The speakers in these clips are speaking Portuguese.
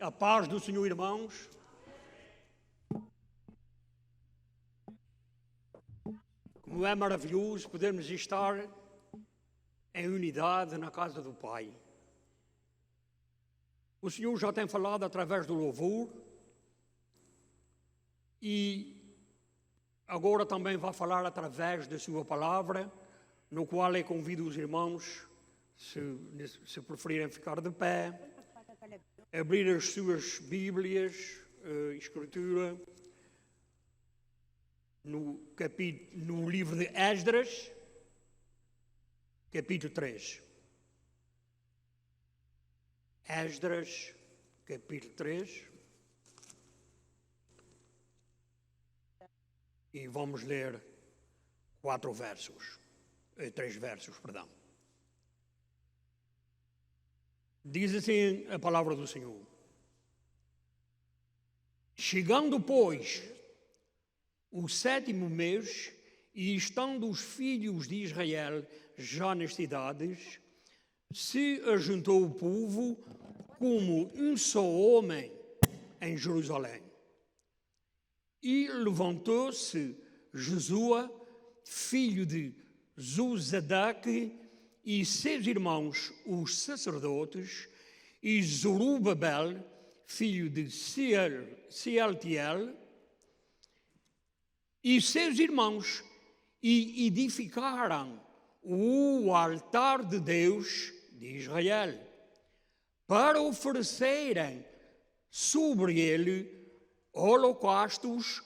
A paz do Senhor, irmãos. Como é maravilhoso podermos estar em unidade na casa do Pai. O Senhor já tem falado através do louvor e agora também vai falar através da sua palavra, no qual eu convido os irmãos, se preferirem ficar de pé, abrir as suas Bíblias, Escritura, no livro de Esdras, capítulo 3. Esdras, capítulo 3. E vamos ler 3 versos, perdão. Diz assim a palavra do Senhor. Chegando, pois, o 7º mês, e estando os filhos de Israel já nas cidades, se ajuntou o povo como um só homem em Jerusalém. E levantou-se Jesua, filho de Zosadaque, e seus irmãos, os sacerdotes, e Zorobabel, filho de Sealtiel, e seus irmãos, e edificaram o altar de Deus de Israel, para oferecerem sobre ele holocaustos,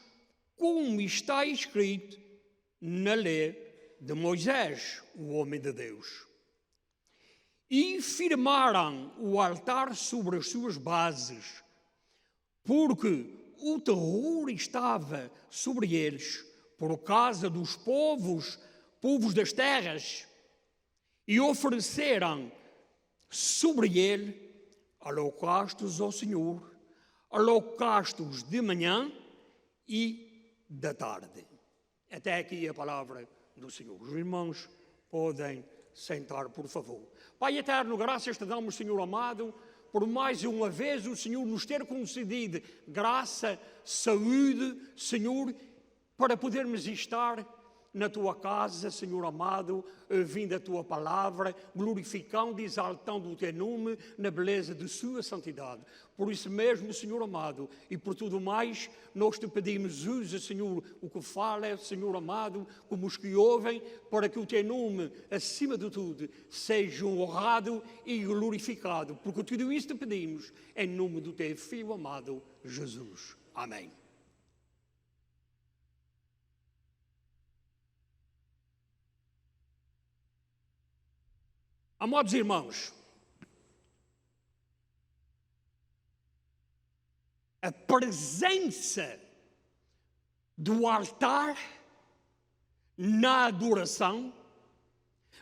como está escrito na lei de Moisés, o homem de Deus. E firmaram o altar sobre as suas bases, porque o terror estava sobre eles, por causa dos povos das terras, e ofereceram sobre ele holocaustos ao Senhor, holocaustos de manhã e da tarde. Até aqui a palavra do Senhor. Os irmãos podem sentar, por favor. Pai eterno, graças te damos, Senhor amado, por mais uma vez o Senhor nos ter concedido graça, saúde, Senhor, para podermos estar na tua casa, Senhor amado, ouvindo a tua palavra, glorificando e exaltando o teu nome na beleza de sua santidade. Por isso mesmo, Senhor amado, e por tudo mais, nós te pedimos, usa, Senhor, o que fala, Senhor amado, como os que ouvem, para que o teu nome, acima de tudo, seja honrado e glorificado. Porque tudo isso te pedimos em nome do teu Filho amado, Jesus. Amém. Amados irmãos, a presença do altar na adoração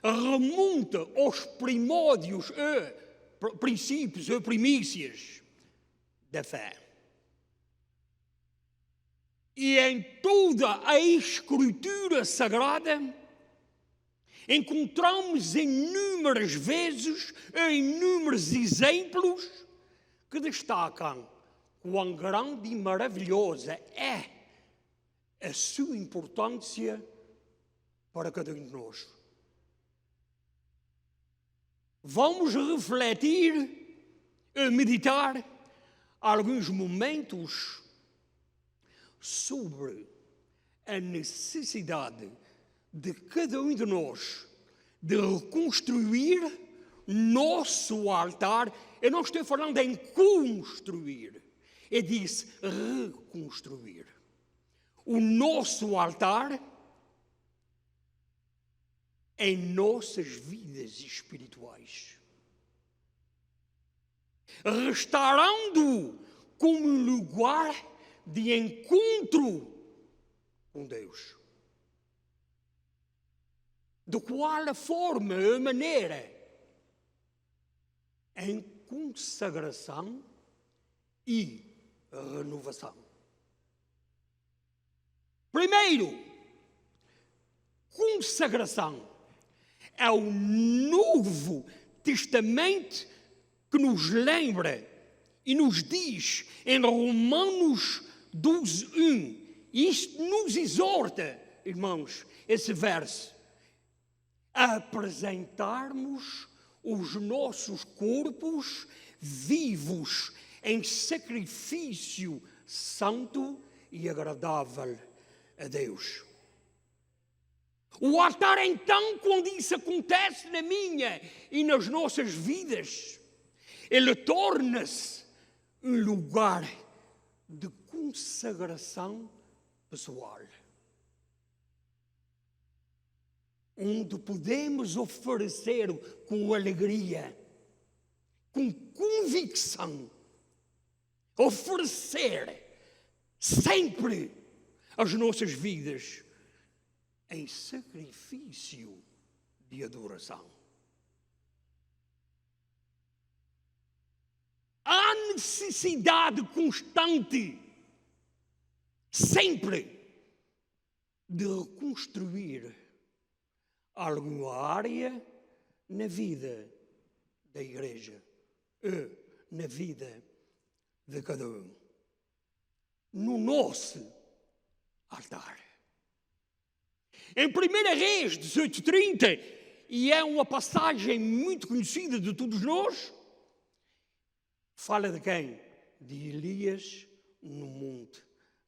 remonta aos primórdios, princípios, primícias da fé. E em toda a Escritura Sagrada, encontramos inúmeras vezes, inúmeros exemplos que destacam quão grande e maravilhosa é a sua importância para cada um de nós. Vamos refletir, meditar alguns momentos sobre a necessidade de cada um de nós de reconstruir nosso altar. Eu não estou falando em construir, eu disse reconstruir o nosso altar em nossas vidas espirituais, restaurando-o como um lugar de encontro com Deus. De qual a forma, a maneira? Em consagração e renovação. Primeiro, consagração. É o Novo Testamento que nos lembra e nos diz em Romanos 12:1, e isto nos exorta, irmãos, esse verso, a apresentarmos os nossos corpos vivos em sacrifício santo e agradável a Deus. O altar, então, quando isso acontece na minha e nas nossas vidas, ele torna-se um lugar de consagração pessoal, onde podemos oferecer com alegria, com convicção, oferecer sempre as nossas vidas em sacrifício de adoração. Há necessidade constante, sempre, de reconstruir alguma área na vida da igreja, na vida de cada um, no nosso altar. Em 1 Reis 18:30, e é uma passagem muito conhecida de todos nós, fala de quem? De Elias no Monte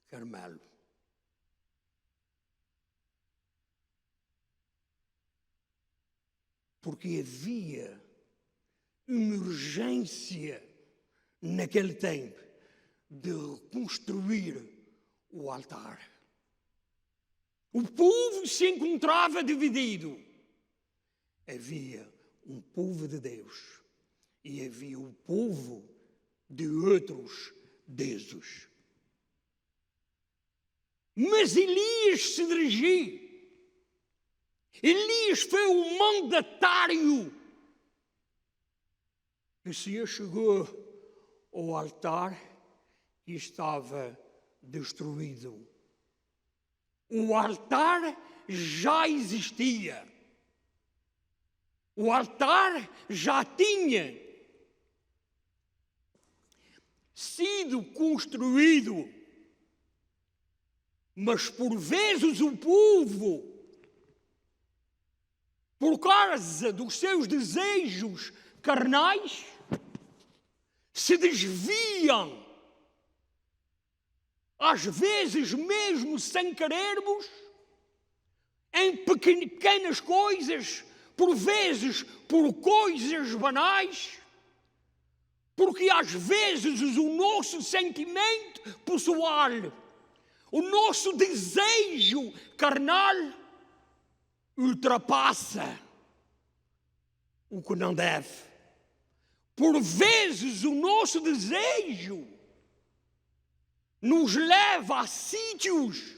Carmelo. Porque havia uma urgência naquele tempo de reconstruir o altar. O povo se encontrava dividido. Havia um povo de Deus e havia o povo de outros deuses. Mas Elias se dirigiu. Elias foi o mandatário. O Senhor chegou ao altar e estava destruído. O altar já existia. O altar já tinha sido construído. Mas por vezes o povo, por causa dos seus desejos carnais, se desviam, às vezes mesmo sem querermos, em pequenas coisas, por vezes por coisas banais, porque às vezes o nosso sentimento pessoal, o nosso desejo carnal ultrapassa o que não deve. Por vezes o nosso desejo nos leva a sítios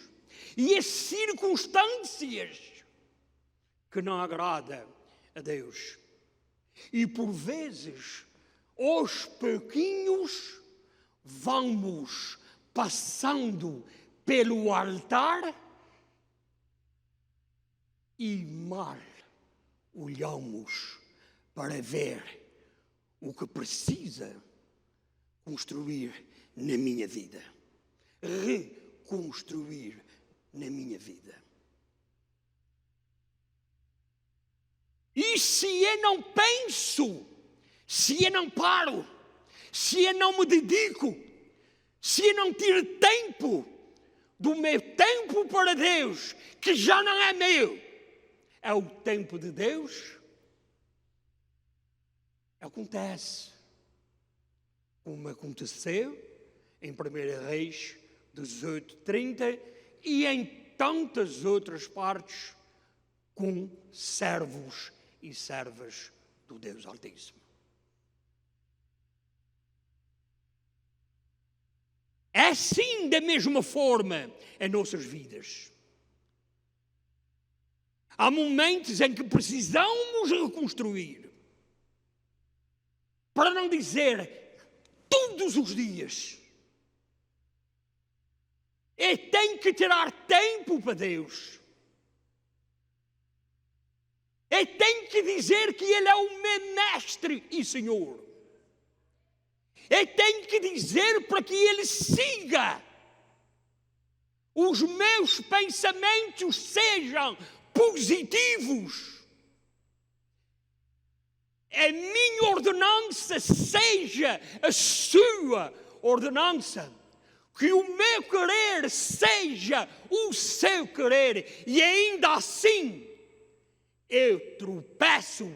e a circunstâncias que não agrada a Deus. E por vezes, aos pouquinhos, vamos passando pelo altar e mal olhamos para ver o que precisa construir na minha vida. Reconstruir na minha vida. E se eu não penso, se eu não paro, se eu não me dedico, se eu não tiro tempo do meu tempo para Deus, que já não é meu, é o tempo de Deus, acontece como aconteceu em 1 Reis 18:30 e em tantas outras partes com servos e servas do Deus Altíssimo. É assim da mesma forma em nossas vidas. Há momentos em que precisamos reconstruir. Para não dizer todos os dias. E tem que tirar tempo para Deus. E tem que dizer que Ele é o meu mestre e Senhor. Eu tenho que dizer para que ele siga. Os meus pensamentos sejam positivos. A minha ordenança seja a sua ordenança. Que o meu querer seja o seu querer. E ainda assim, eu tropeço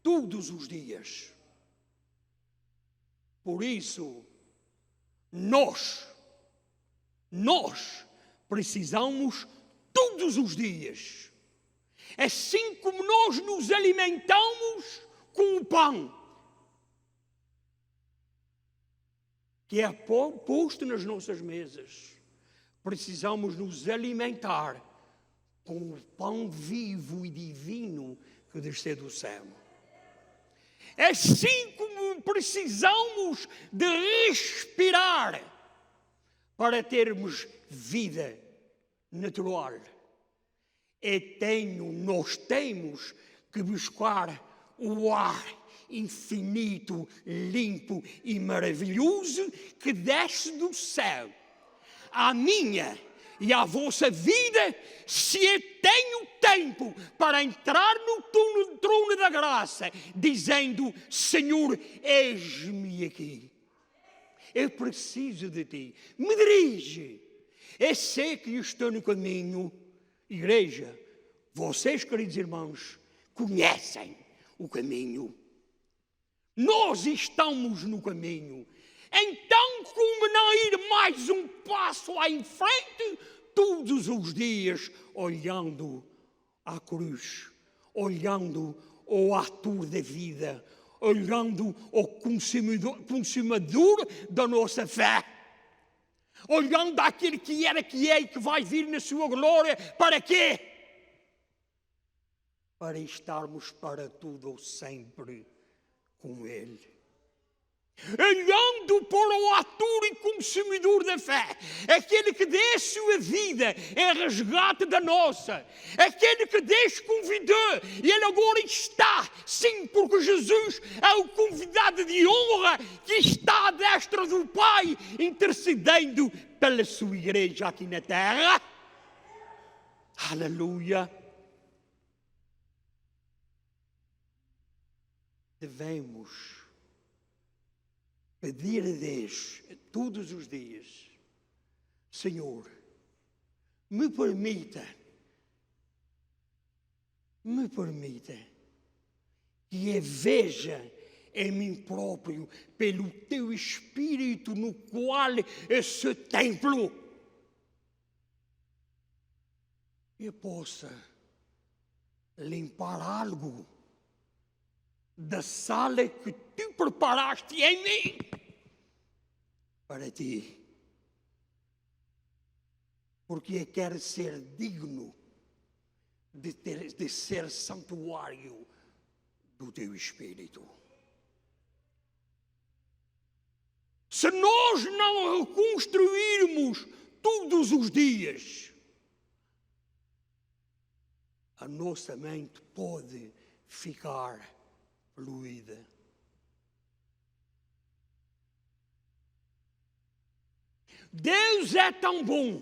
todos os dias. Por isso, nós precisamos todos os dias, assim como nós nos alimentamos com o pão que é posto nas nossas mesas, precisamos nos alimentar com o pão vivo e divino que desceu do céu. Assim como precisamos de respirar para termos vida natural, nós temos que buscar o ar infinito, limpo e maravilhoso que desce do céu. A minha e a vossa vida, se eu tenho tempo para entrar no trono da graça, dizendo: Senhor, eis-me aqui. Eu preciso de ti. Me dirige. Eu sei que eu estou no caminho. Igreja, vocês, queridos irmãos, conhecem o caminho. Nós estamos no caminho. Então, como não ir mais um passo em frente, todos os dias, olhando à cruz, olhando ao ator da vida, olhando ao consumador da nossa fé, olhando àquele que era, que é e que vai vir na sua glória. Para quê? Para estarmos para tudo ou sempre com Ele. Olhando para o ator e consumidor da fé, aquele que deu a sua vida em resgate da nossa, aquele que Deus convidou e Ele agora está, sim, porque Jesus é o convidado de honra que está à destra do Pai, intercedendo pela sua igreja aqui na terra. Aleluia! Devemos pedir a Deus todos os dias: Senhor, me permita que eu veja em mim próprio, pelo teu Espírito no qual esse templo eu possa limpar algo da sala que tu preparaste em mim para ti, porque eu quero ser digno de ser santuário do teu Espírito. Se nós não reconstruirmos todos os dias, a nossa mente pode ficar poluída. Deus é tão bom,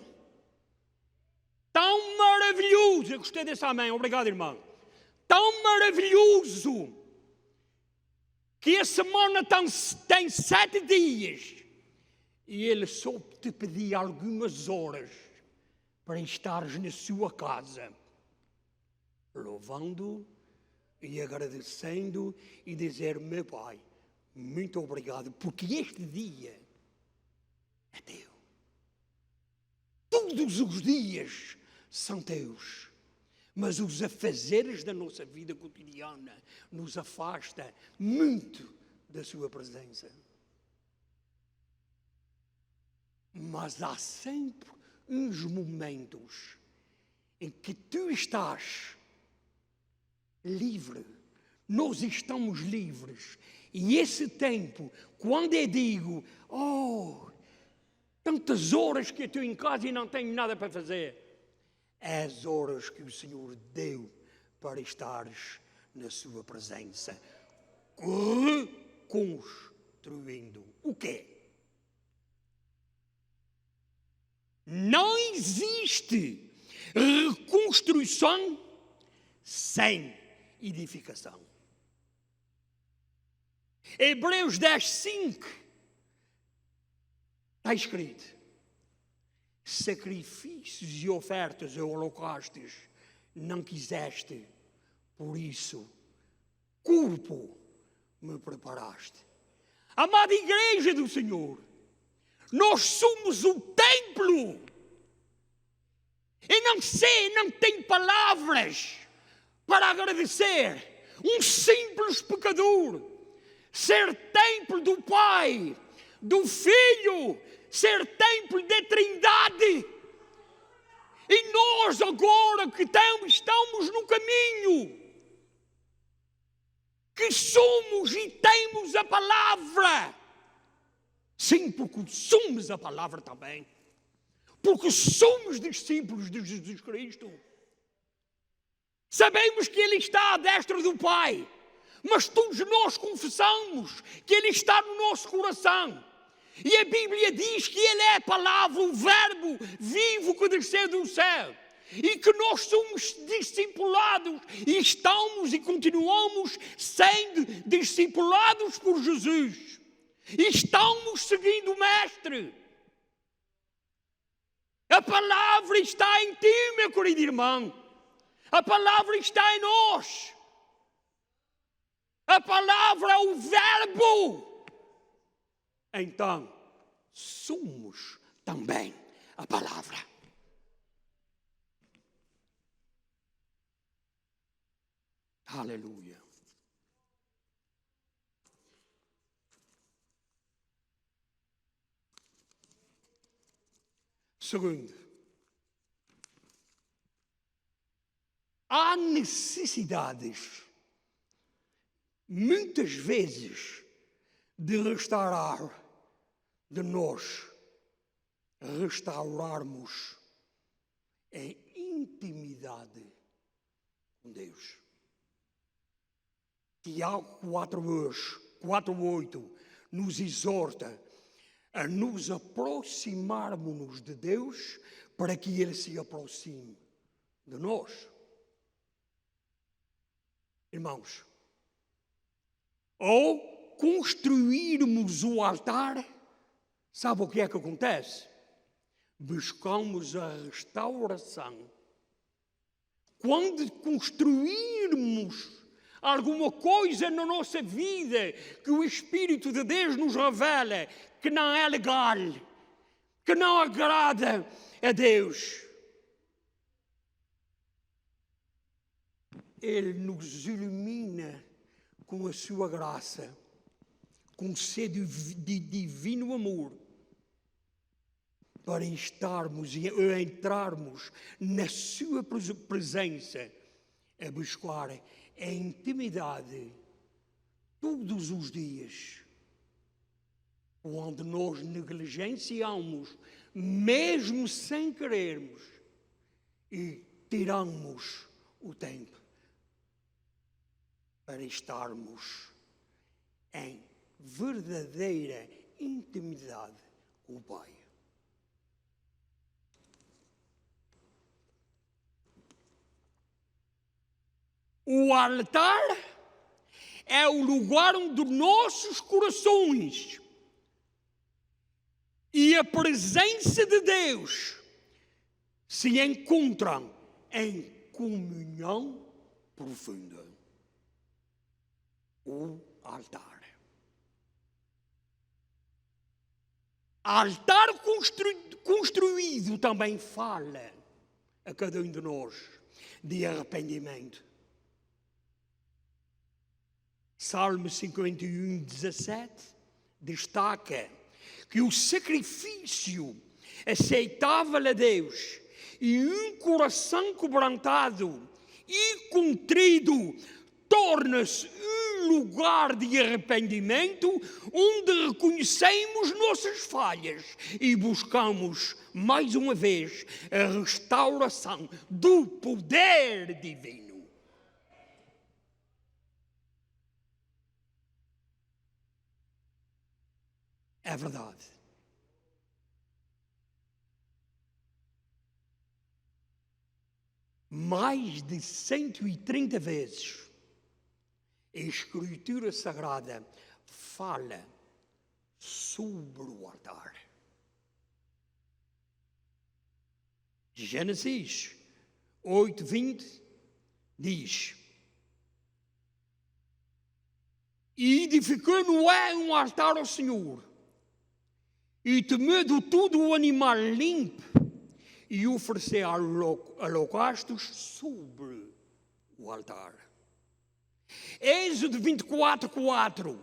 tão maravilhoso. Eu gostei desse amém, obrigado, irmão. Tão maravilhoso que a semana tem 7 dias e Ele só te pedia algumas horas para estares na sua casa, louvando e agradecendo e dizer: meu Pai, muito obrigado, porque este dia é teu. Todos os dias são teus, mas os afazeres da nossa vida cotidiana nos afasta muito da sua presença. Mas há sempre uns momentos em que tu estás livre, nós estamos livres. E esse tempo, quando eu digo: tantas horas que eu estou em casa e não tenho nada para fazer, é as horas que o Senhor deu para estares na sua presença, com os reconstruindo. O quê? Não existe reconstrução sem edificação. Hebreus 10, 5 está escrito: sacrifícios e ofertas ou holocaustos não quiseste, por isso corpo me preparaste. Amada igreja do Senhor, nós somos o templo. Eu não tenho palavras para agradecer um simples pecador ser templo do Pai, do Filho, ser templo da Trindade. E nós agora que estamos no caminho, que somos e temos a palavra. Sim, porque somos a palavra também. Porque somos discípulos de Jesus Cristo. Sabemos que Ele está à destra do Pai. Mas todos nós confessamos que Ele está no nosso coração. E a Bíblia diz que Ele é a palavra, o verbo vivo que desceu do céu. E que nós somos discipulados e estamos e continuamos sendo discipulados por Jesus. E estamos seguindo o Mestre. A palavra está em ti, meu querido irmão. A palavra está em nós. A palavra é o verbo. Então, somos também a palavra. Aleluia. Segundo, há necessidades, muitas vezes, de nós restaurarmos a intimidade com Deus. Tiago 4:8 nos exorta a nos aproximarmos de Deus para que Ele se aproxime de nós. Irmãos, ao construirmos o altar, sabe o que é que acontece? Buscamos a restauração. Quando construirmos alguma coisa na nossa vida que o Espírito de Deus nos revela que não é legal, que não agrada a Deus, Ele nos ilumina com a sua graça, com o seu divino amor, para estarmos e entrarmos na sua presença, a buscar a intimidade todos os dias, onde nós negligenciamos, mesmo sem querermos, e tiramos o tempo para estarmos em verdadeira intimidade com o Pai. O altar é o lugar onde nossos corações e a presença de Deus se encontram em comunhão profunda. O altar. Altar construído também fala a cada um de nós de arrependimento. Salmo 51:17 destaca que o sacrifício aceitável a Deus e um coração quebrantado e contrito torna-se um lugar de arrependimento onde reconhecemos nossas falhas e buscamos mais uma vez a restauração do poder divino. é verdade. Mais de 130 vezes a Escritura Sagrada fala sobre o altar. Gênesis 8:20 diz: e edificou Noé um altar ao Senhor, e temeu de tudo o animal limpo, e ofereceu holocaustos sobre o altar. Êxodo 24:4.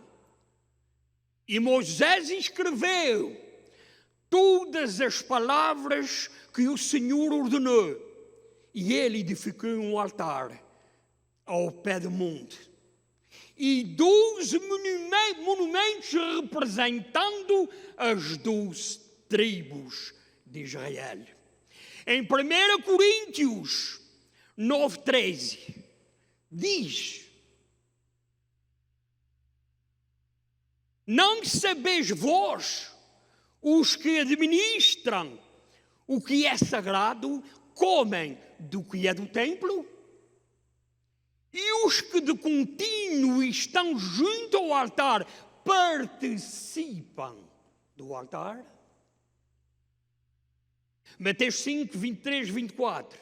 E Moisés escreveu todas as palavras que o Senhor ordenou, e ele edificou um altar ao pé do monte. E 12 monumentos representando as 12 tribos de Israel. Em 1 Coríntios 9:13 diz: não sabeis vós, os que administram o que é sagrado, comem do que é do templo? E os que de contínuo estão junto ao altar participam do altar? Mateus 5, 23, 24.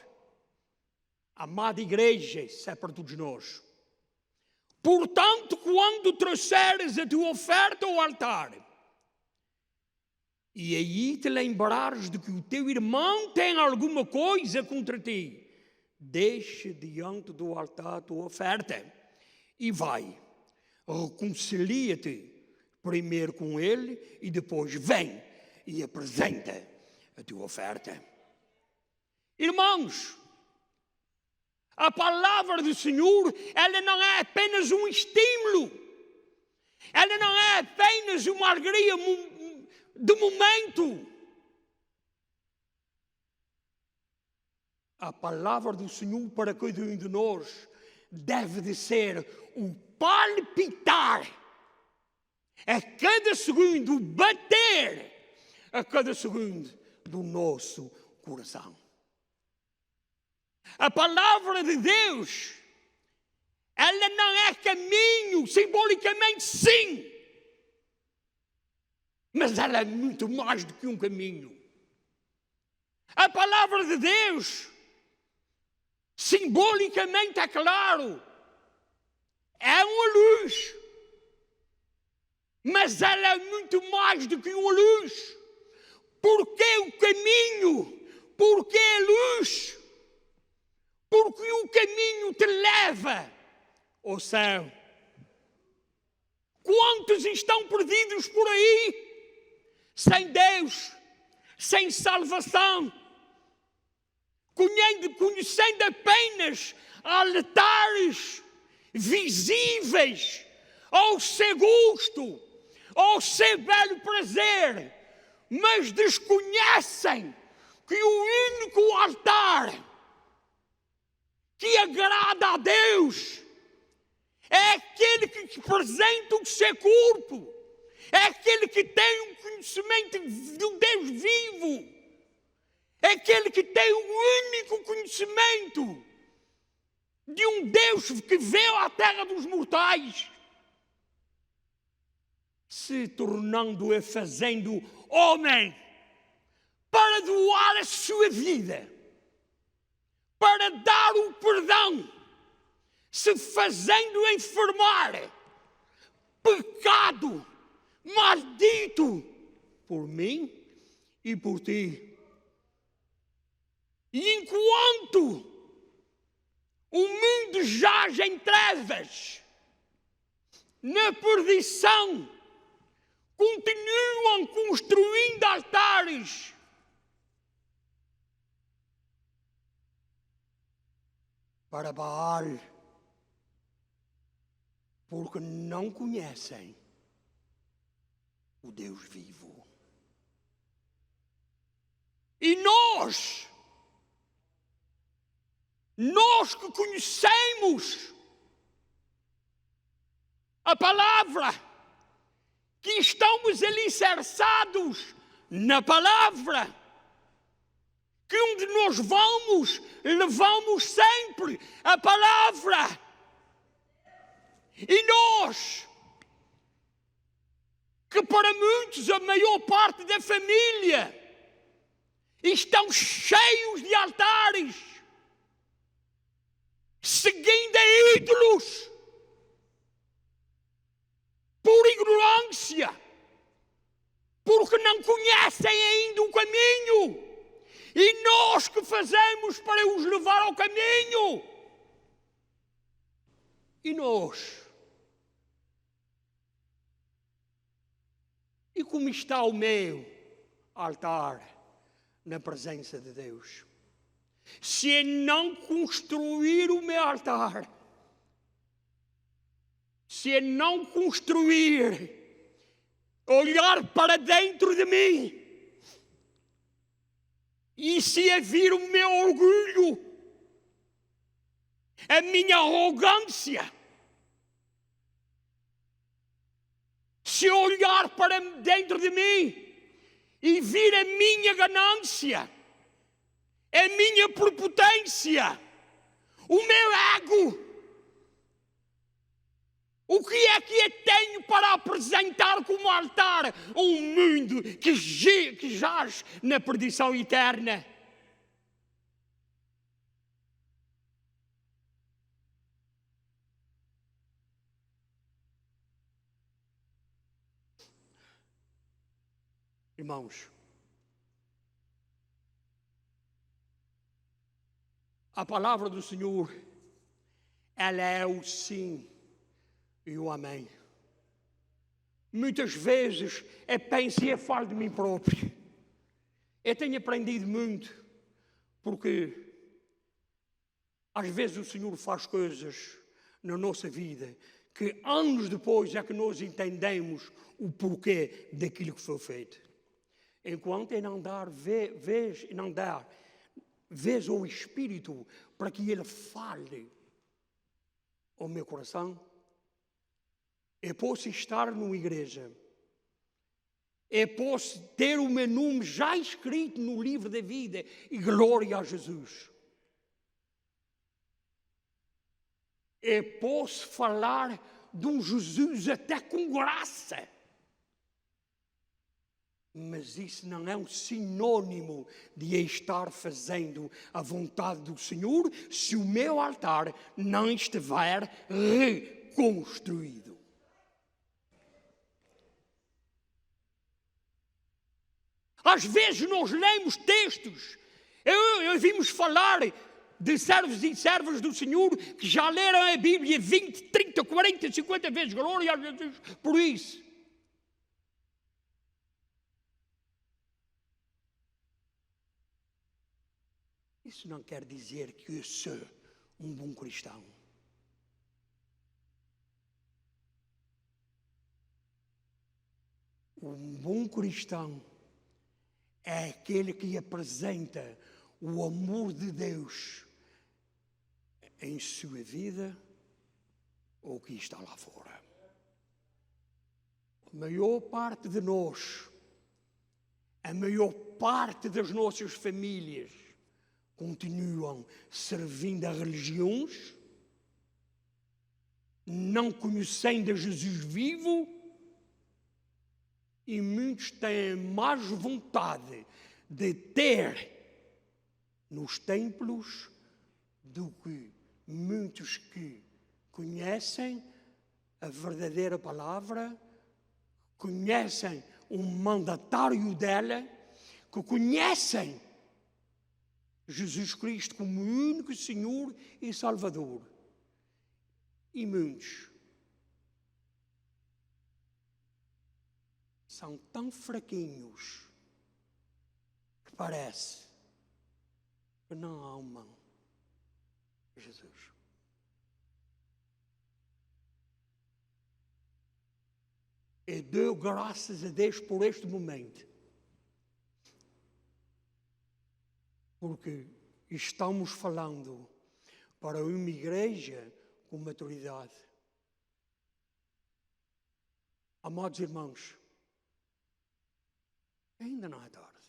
Amada igreja, isso é para todos nós. Portanto, quando trouxeres a tua oferta ao altar, e aí te lembrares de que o teu irmão tem alguma coisa contra ti, deixa diante do altar a tua oferta e vai, reconcilia-te primeiro com ele e depois vem e apresenta a tua oferta. Irmãos, a palavra do Senhor, ela não é apenas um estímulo, ela não é apenas uma alegria de momento. A palavra do Senhor para cada um de nós deve de ser o palpitar a cada segundo, o bater a cada segundo do nosso coração. A palavra de Deus, ela não é caminho, simbolicamente sim, mas ela é muito mais do que um caminho. A palavra de Deus, simbolicamente, é claro, é uma luz, mas ela é muito mais do que uma luz. Porque o caminho, porque a luz, porque o caminho te leva ao céu. Quantos estão perdidos por aí, sem Deus, sem salvação, conhecendo apenas altares visíveis ao seu gosto, ao seu belo prazer, mas desconhecem que o único altar que agrada a Deus é aquele que representa o seu corpo, é aquele que tem um conhecimento de um Deus vivo, é aquele que tem o único conhecimento de um Deus que veio à terra dos mortais, se tornando e fazendo homem para doar a sua vida, para dar o perdão, se fazendo enfermar, pecado, maldito, por mim e por ti. E enquanto o mundo jaz em trevas, na perdição, continuam construindo altares para Baal, porque não conhecem o Deus vivo. E nós que conhecemos a palavra, que estamos alicerçados na palavra, que onde nós vamos, levamos sempre a palavra. E nós, que para muitos a maior parte da família estão cheios de altares, seguindo a ídolos, por ignorância, porque não conhecem ainda o caminho. E nós que fazemos para os levar ao caminho? E nós? E como está o meu altar na presença de Deus? Se eu não construir o meu altar, se eu não construir, olhar para dentro de mim, e se eu vir o meu orgulho, a minha arrogância, se eu olhar para dentro de mim e vir a minha ganância, a minha prepotência, o meu ego, o que é que eu tenho para apresentar como altar a um mundo que jaz na perdição eterna? Irmãos, a palavra do Senhor, ela é o sim e o amém. Muitas vezes eu penso e eu falo de mim próprio. Eu tenho aprendido muito, porque às vezes o Senhor faz coisas na nossa vida que anos depois é que nós entendemos o porquê daquilo que foi feito. Enquanto eu não dar vez ao Espírito para que Ele fale ao meu coração, eu posso estar numa igreja, eu posso ter o meu nome já escrito no livro da vida e glória a Jesus. Eu posso falar de um Jesus até com graça, mas isso não é um sinônimo de eu estar fazendo a vontade do Senhor se o meu altar não estiver reconstruído. Às vezes nós lemos textos, eu vimos falar de servos e servas do Senhor que já leram a Bíblia 20, 30, 40, 50 vezes, glória a Jesus por isso. Isso não quer dizer que eu sou um bom cristão. Um bom cristão é aquele que apresenta o amor de Deus em sua vida ou que está lá fora. A maior parte de nós, a maior parte das nossas famílias continuam servindo a religiões, não conhecendo a Jesus vivo, e muitos têm mais vontade de ter nos templos do que muitos que conhecem a verdadeira palavra, conhecem o mandatário dela, que conhecem Jesus Cristo como o único Senhor e Salvador. E muitos são tão fraquinhos que parece que não amam Jesus. Eu dou graças a Deus por este momento, porque estamos falando para uma igreja com maturidade. Amados irmãos, ainda não é tarde.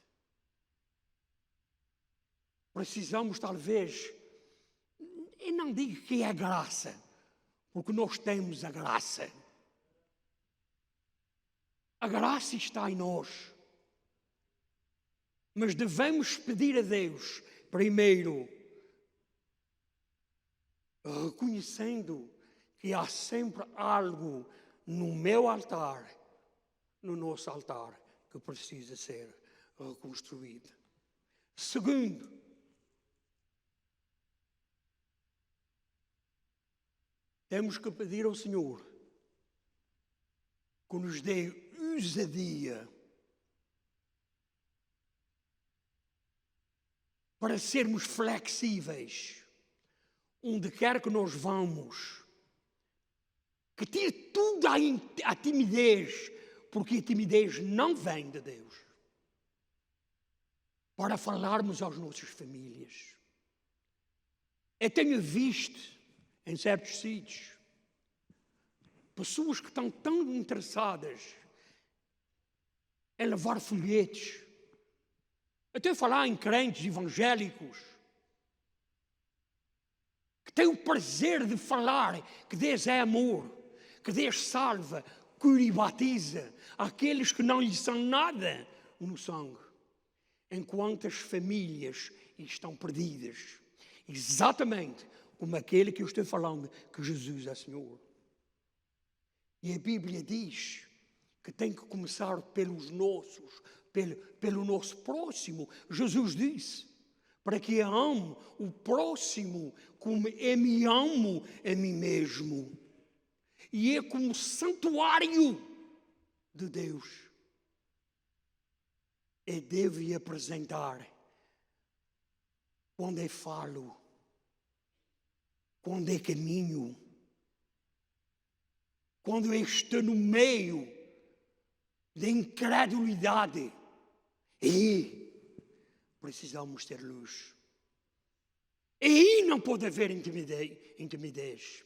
Precisamos, talvez, eu não digo que é graça, porque nós temos a graça. A graça está em nós. Mas devemos pedir a Deus, primeiro, reconhecendo que há sempre algo no meu altar, no nosso altar, que precisa ser reconstruído. Segundo, temos que pedir ao Senhor que nos dê ousadia para sermos flexíveis, onde quer que nós vamos, que tire tudo a timidez, porque a timidez não vem de Deus, para falarmos às nossas famílias. Eu tenho visto, em certos sítios, pessoas que estão tão interessadas em levar folhetos, até falar em crentes evangélicos, que têm o prazer de falar que Deus é amor, que Deus salva, cura e batiza aqueles que não lhe são nada no sangue, enquanto as famílias estão perdidas, exatamente como aquele que eu estou falando, que Jesus é Senhor. E a Bíblia diz que tem que começar pelos nossos, pelo nosso próximo. Jesus disse, para que eu ame o próximo como eu me amo a mim mesmo. E é como santuário de Deus. Eu devo apresentar quando eu falo, quando eu caminho, quando eu estou no meio da incredulidade. E precisamos ter luz. E aí não pode haver intimidez.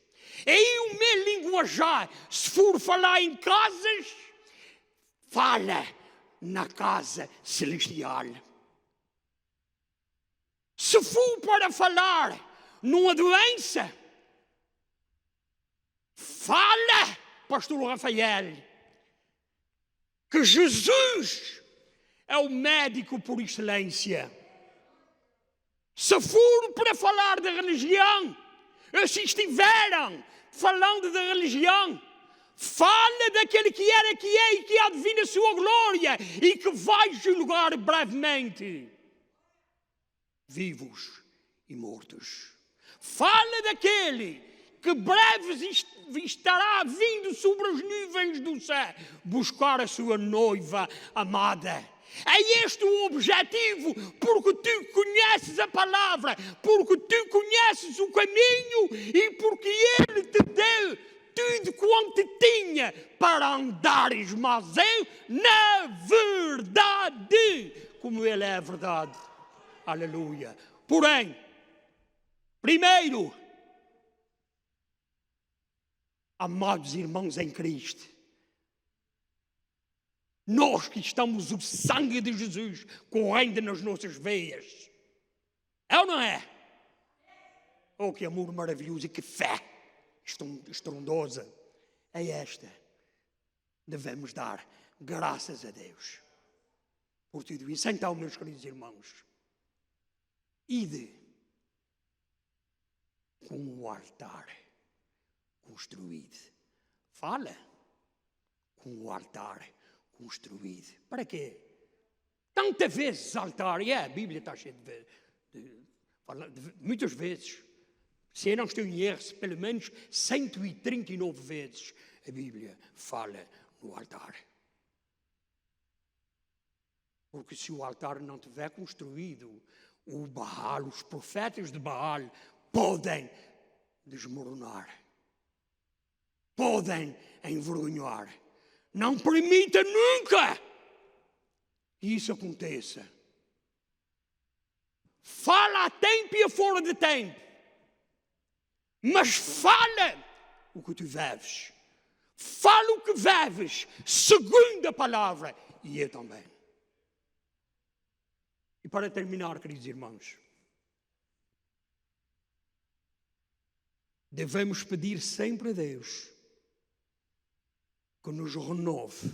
E aí o meu linguajar, se for falar em casas, fala na casa celestial. Se for para falar numa doença, fala, pastor Rafael, que Jesus é o médico por excelência. Se for para falar da religião, ou se estiveram falando da religião, fala daquele que era, que é e que há de vir a sua glória e que vai julgar brevemente vivos e mortos. Fala daquele que breve estará vindo sobre os níveis do céu buscar a sua noiva amada. É este o objetivo, porque tu conheces a palavra, porque tu conheces o caminho e porque Ele te deu tudo quanto tinha para andares, mas eu na verdade, como Ele é a verdade. Aleluia. Porém, primeiro, amados irmãos em Cristo, nós que estamos o sangue de Jesus correndo nas nossas veias, é ou não é? Oh, que amor maravilhoso e que fé estrondosa é esta. Devemos dar graças a Deus por tudo isso. Então, meus queridos irmãos, ide com o altar construído. Fala com o altar construído. Para quê? Tantas vezes altar, e a Bíblia está cheia de muitas vezes. Se eu não estou em erro, pelo menos 139 vezes a Bíblia fala no altar. Porque se o altar não tiver construído, o Baal, os profetas de Baal podem desmoronar, podem envergonhar. Não permita nunca que isso aconteça. Fala a tempo e a fora de tempo, mas fala o que tu deves. Fala o que vives, segundo a palavra, e eu também. E para terminar, queridos irmãos, devemos pedir sempre a Deus que nos renove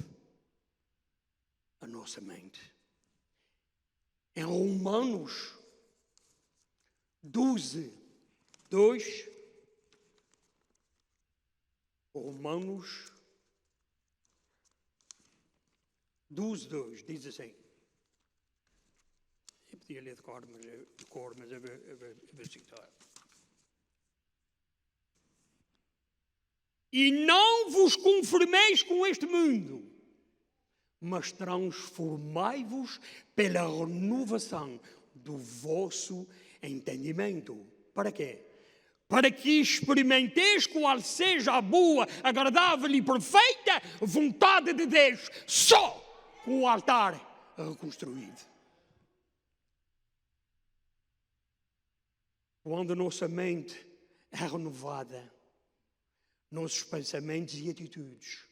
a nossa mente. Em Romanos 12, 2, Romanos 12, 2, diz assim. Eu podia ler de cor, mas eu vou citar. E não vos conformeis com este mundo, mas transformai-vos pela renovação do vosso entendimento. Para quê? Para que experimenteis qual seja a boa, agradável e perfeita vontade de Deus, só com o altar reconstruído. Quando a nossa mente é renovada, nossos pensamentos e atitudes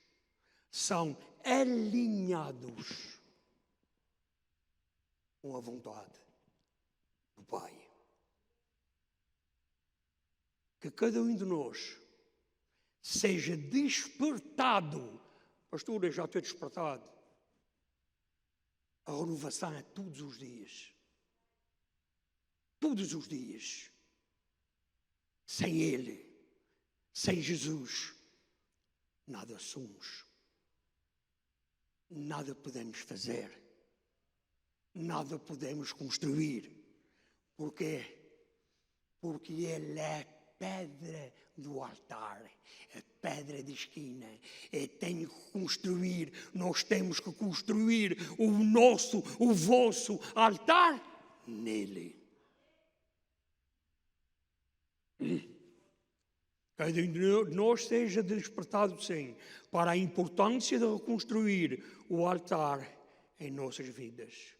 são alinhados com a vontade do Pai. Que cada um de nós seja despertado. Pastor, eu já estou despertado. A renovação é todos os dias. Todos os dias. Sem Ele, sem Jesus, nada somos. Nada podemos fazer. Nada podemos construir. Porquê? Porque Ele é pedra do altar, a pedra de esquina. Tem que construir, nós temos que construir o vosso altar nele. Cada um de nós seja despertado, sim, para a importância de reconstruir o altar em nossas vidas.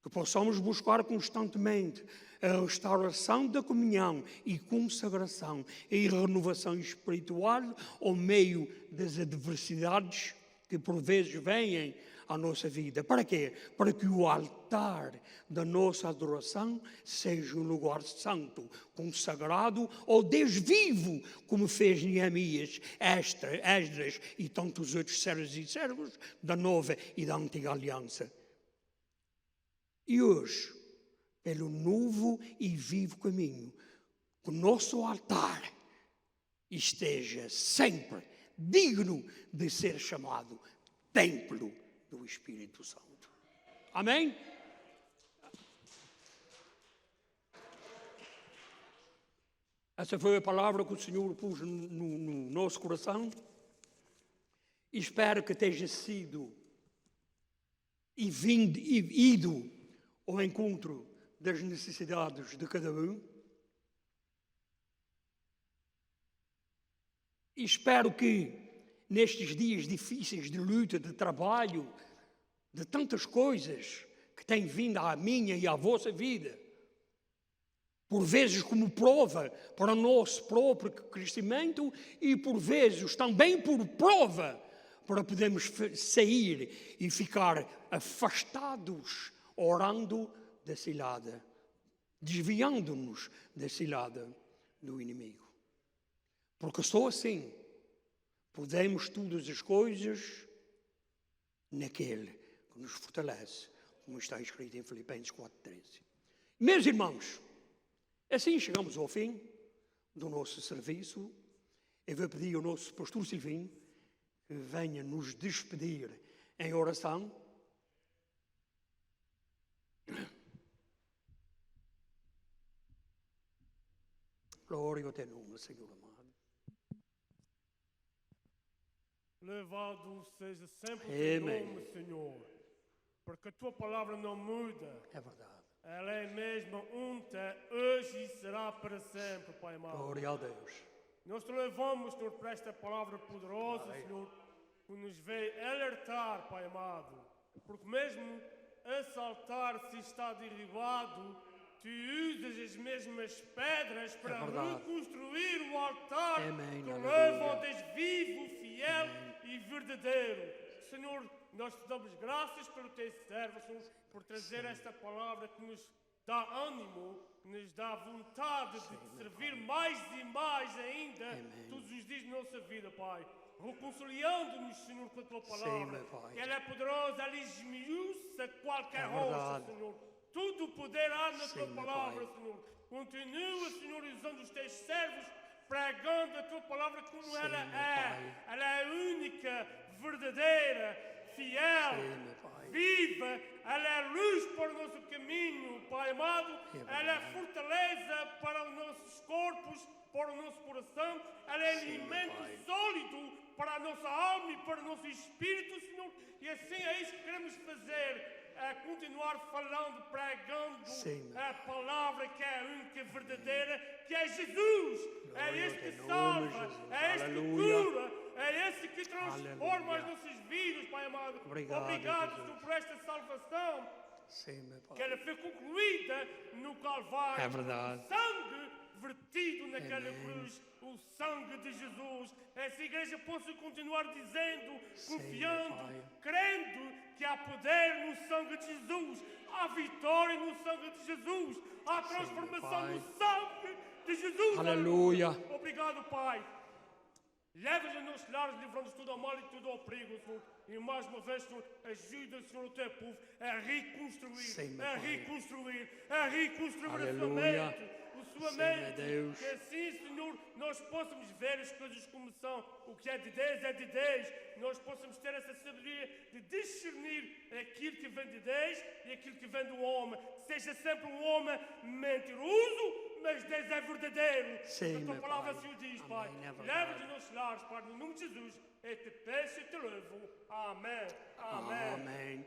Que possamos buscar constantemente a restauração da comunhão e consagração e renovação espiritual ao meio das adversidades que por vezes vêm à nossa vida. Para quê? Para que o altar da nossa adoração seja um lugar santo, consagrado ao Deus vivo, como fez Neemias, Esdras e tantos outros servos e servos da nova e da antiga aliança. E hoje, pelo novo e vivo caminho, que o nosso altar esteja sempre digno de ser chamado templo do Espírito Santo. Amém? Essa foi a palavra que o Senhor pôs no nosso coração. E espero que tenha sido ido ao encontro das necessidades de cada um. E espero que nestes dias difíceis de luta, de trabalho, de tantas coisas que têm vindo à minha e à vossa vida, por vezes como prova para o nosso próprio crescimento e por vezes também por prova para podermos sair e ficar afastados, orando da cilada, desviando-nos da cilada do inimigo. Porque só assim podemos todas as coisas naquele que nos fortalece, como está escrito em Filipenses 4:13. Meus irmãos, assim chegamos ao fim do nosso serviço. Eu vou pedir ao nosso pastor Silvinho que venha nos despedir em oração. Glória ao teu nome, Senhor amado. Louvado seja sempre o teu nome, Senhor, porque a tua palavra não muda. É verdade. Ela é mesmo ontem, hoje e será para sempre, Pai amado. Glória a Deus. Nós te louvamos, Senhor, por esta palavra poderosa, Senhor, que nos veio alertar, Pai amado. Porque mesmo esse altar se está derribado, Tu usas as mesmas pedras para verdade. reconstruir o altar Amém, que aleluia. leva ao Deus vivo, fiel e verdadeiro. Senhor, nós te damos graças pelo teu servo, Senhor, por trazer esta palavra que nos dá ânimo, que nos dá vontade de te servir mais e mais ainda todos os dias da nossa vida, Pai. Reconciliando-nos, Senhor, com a tua palavra. meu Pai. Ela é poderosa, ela esmiuça qualquer É rocha, verdade. Senhor. Tudo o poder há na tua meu palavra, Pai. Senhor. Continua, Senhor, usando os teus servos, pregando a tua palavra como ela meu é. Pai. Ela é única, verdadeira, fiel, meu Pai. viva. Ela é luz para o nosso caminho, Pai amado. Ela é fortaleza para os nossos corpos, para o nosso coração. Ela é alimento Pai. sólido para a nossa alma e para o nosso espírito, Senhor. E assim é isso que queremos fazer. A continuar falando, pregando meu a palavra que é a única verdadeira, que é Jesus. É este que ao teu nome, salva, Jesus. é este que Aleluia. cura, é esse que transforma Aleluia. as nossas vidas, Pai amado. Obrigado, Obrigado, Jesus. Senhor, por esta salvação, Sim, meu que Pai. ela foi concluída no Calvário. É verdade. O sangue vertido naquela cruz, o sangue de Jesus. Essa igreja possa continuar dizendo, confiando, Pai. crendo que há poder no sangue de Jesus, há vitória no sangue de Jesus, há transformação Pai. no sangue de Jesus. Aleluia. Obrigado, Pai. Leva-nos aos nossos lares, livrando-nos tudo ao mal e tudo ao perigo, Senhor. E mais uma vez, Senhor, ajuda, Senhor, o teu povo a reconstruir, Sim, meu a Pai. reconstruir, a reconstruir a sua Aleluia. mente, a sua Sim, mente. meu Deus. Que assim, Senhor, nós possamos ver as coisas como são. O que é de Deus é de Deus. Nós possamos ter essa sabedoria de discernir aquilo que vem de Deus e aquilo que vem do homem. Seja sempre um homem mentiroso, mas Deus é verdadeiro. Sim, A tua meu palavra Pai. assim o diz, Amém, Pai. é verdade. Leva-nos aos nossos lares, Pai, no nome de Jesus. E te peço e te louvo. Amém. Amém. Amém.